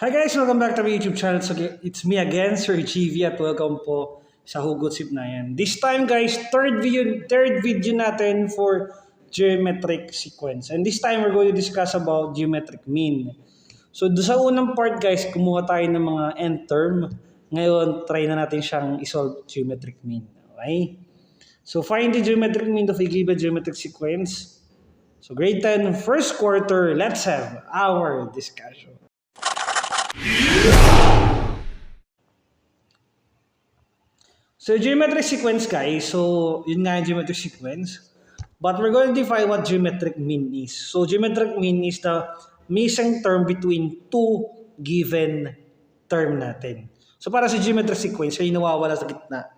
Hi guys! Welcome back to my YouTube channel. So it's me again, Sir Jayvee, at welcome po sa Hugot Sipnayan. This time guys, third video natin for geometric sequence. And this time we're going to discuss about geometric mean. So sa unang part guys, kumuha tayo ng mga end term. Ngayon, try na natin siyang isolve geometric mean. Okay? So find the geometric mean of a given geometric sequence. So grade 10, first quarter, let's have our discussion. So geometric sequence guys, so yun nga yung geometric sequence. But we're going to define what geometric mean is. So geometric mean is the missing term between two given term natin. So para sa geometric sequence, yung nawawala sa gitna.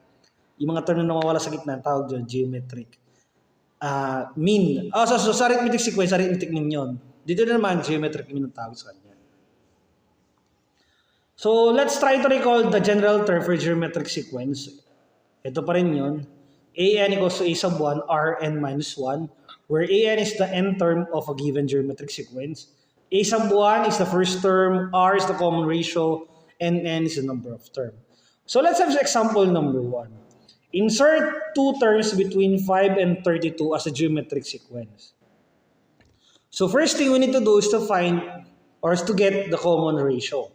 Yung mga term na nawawala sa gitna, tawag doon geometric mean. So sa arithmetic sequence, arithmetic mean yun. Dito naman, geometric mean ang tawag sa kanya. So let's try to recall the general term for geometric sequence. Ito pa rin yun. An equals to a sub 1, Rn minus 1, where An is the n term of a given geometric sequence. A sub 1 is the first term, R is the common ratio, and n is the number of terms. So let's have example number 1. Insert two terms between 5 and 32 as a geometric sequence. So first thing we need to do is to find or is to get the common ratio.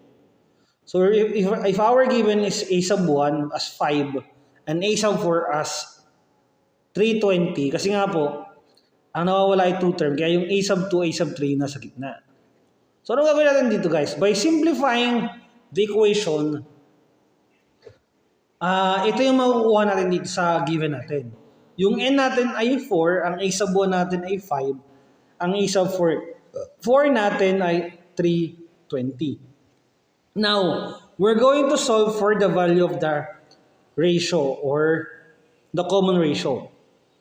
So if our given is a sub 1 as 5 and a sub 4 as 320, kasi nga po, ang nawawala ay 2 term, kaya yung a sub 2, a sub 3 nasa gitna. So ano gagawin natin dito guys? By simplifying the equation, ito yung makukuha natin dito sa given natin. Yung n natin ay 4, ang a sub 1 natin ay 5, ang a sub 4 natin ay 320. Now, we're going to solve for the value of the ratio or the common ratio.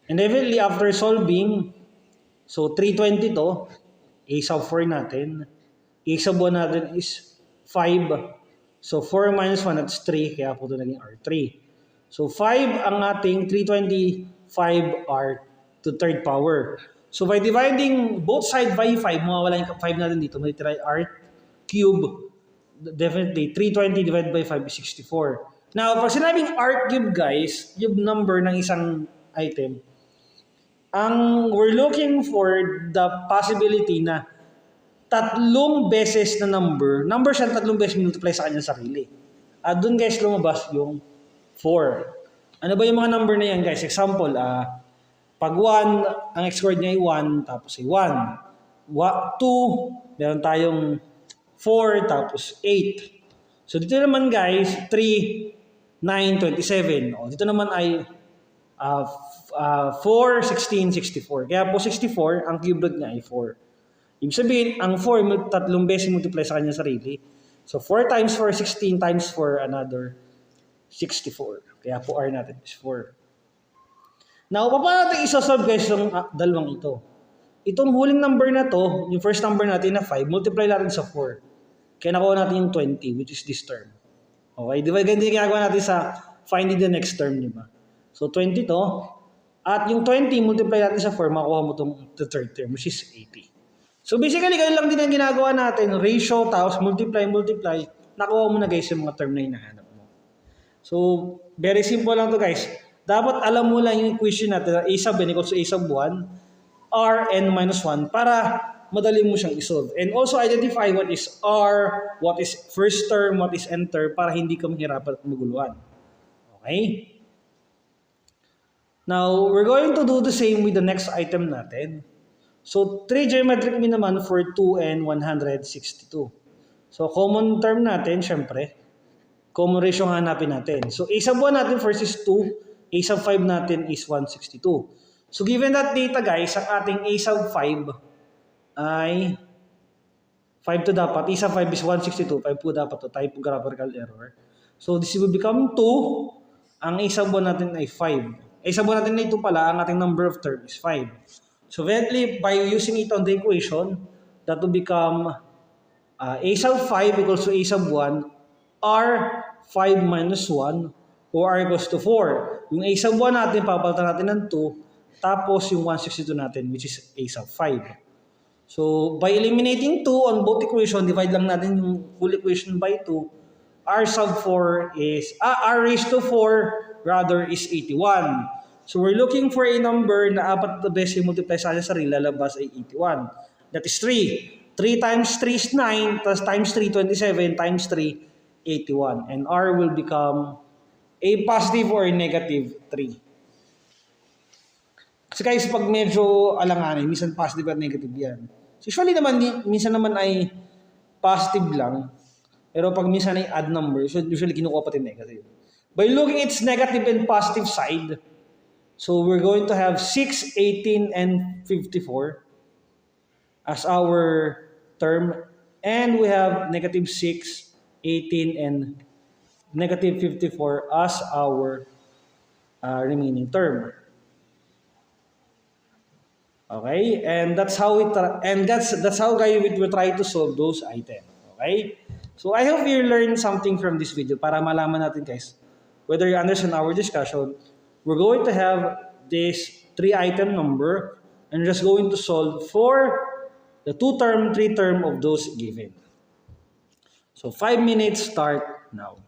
And definitely after solving, so 320 to, a sub 4 natin, a sub 1 natin is 5. So 4 minus 1, that's 3, kaya po ito naging R3. So 5 ang ating 325 R to third power. So by dividing both sides by 5, mawawala yung 5 natin dito, matitira R cube. Definitely, 320 divided by 5 is 64. Now, pag sinabing R cube guys, yung number ng isang item, we're looking for the possibility na tatlong beses na number siya tatlong beses multiply sa kanyang sarili. At doon guys, lumabas yung 4. Ano ba yung mga number na yan guys? Example, pag 1, ang x-squared niya ay 1, tapos ay 1. 2, meron tayong 4 tapos 8. So dito naman guys, 3, 9, 27. O, dito naman ay 4, 16, 64. Kaya po 64, ang cube root niya ay 4. Ibig sabihin, ang 4, tatlong beses multiply sa kanyang sarili. So 4 times 4, 16 times 4, another 64. Kaya po R natin is 4. Now, paano natin isasolve guys yung dalawang ito? Itong huling number na to, yung first number natin na 5, multiply natin sa 4. Kaya nakuha natin yung 20, which is this term. Okay, di ba ganito yung ginagawa natin sa finding the next term, di ba? So 20 to, at yung 20, multiply natin sa 4, makuha mo itong the third term, which is 80. So basically, ganun lang din ang ginagawa natin, ratio, tapos multiply, nakuha mo na guys yung mga term na hinahanap mo. So, very simple lang to guys. Dapat alam mo lang yung equation natin, a sub n equals to a sub 1, Rn minus 1 para madali mo siyang isolve. And also identify what is R, what is first term, what is n term para hindi ka mahirapan at maguluhan. Okay? Now, we're going to do the same with the next item natin. So, 3 geometric mean naman for 2 and 162. So, common term natin, syempre, common ratio ang hanapin natin. So, a sub 1 natin first is 2, a sub 5 natin is 162. So, given that data guys, ang ating a sub 5 ay 5 to dapat. A sub 5 is 162. 5 po dapat to. Type graphical error. So, this will become 2. Ang a sub 1 natin ay 5. A sub 1 natin ay 2 pala. Ang ating number of terms is 5. So, eventually, by using it on the equation, that will become a sub 5 equals to a sub 1 R 5 minus 1 or R equals to 4. Yung a sub 1 natin, papalitan natin ng 2. Tapos yung 162 natin, which is a sub 5. So, by eliminating 2 on both equation, divide lang natin yung whole equation by 2. R sub 4 is, R raised to 4 rather is 81. So, we're looking for a number na apat na beses multiply sa kanya sarili, lalabas ay 81. That is 3. 3 times 3 is 9, plus times 3, 27, times 3, 81. And R will become a positive or a negative 3. Kasi guys, pag medyo alanganin, minsan positive at negative yan. Usually naman, minsan naman ay positive lang. Pero pag minsan ay odd number, so usually kinukuha pati negative. By looking at its negative and positive side, so we're going to have 6, 18, and 54 as our term. And we have negative 6, 18, and negative 54 as our remaining term. Okay, and that's how that's how guys we try to solve those items. Okay, so I hope you learned something from this video para malaman natin guys whether you understand our discussion. We're going to have this 3-item number and just going to solve for the 2-term, 3-term of those given. So 5 minutes start now.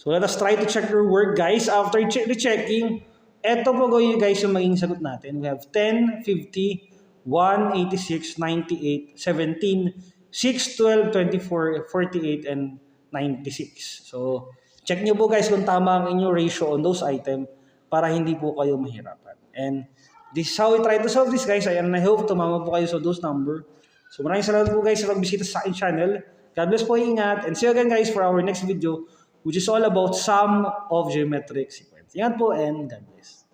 So let us try to check your work, guys. After checking, eto po guys yung maging sagot natin. We have 10, 50, 1, 86, 98, 17, 6, 12, 24, 48, and 96. So, check nyo po guys kung tama ang inyong ratio on those items para hindi po kayo mahirapan. And this is how we try to solve this, guys. And I hope tumama po kayo sa those number. So maraming salamat po guys sa pagbisita sa aking channel. God bless po, ingat. And see you again guys for our next video, which is all about sum of geometric sequence. Ingat po and God bless.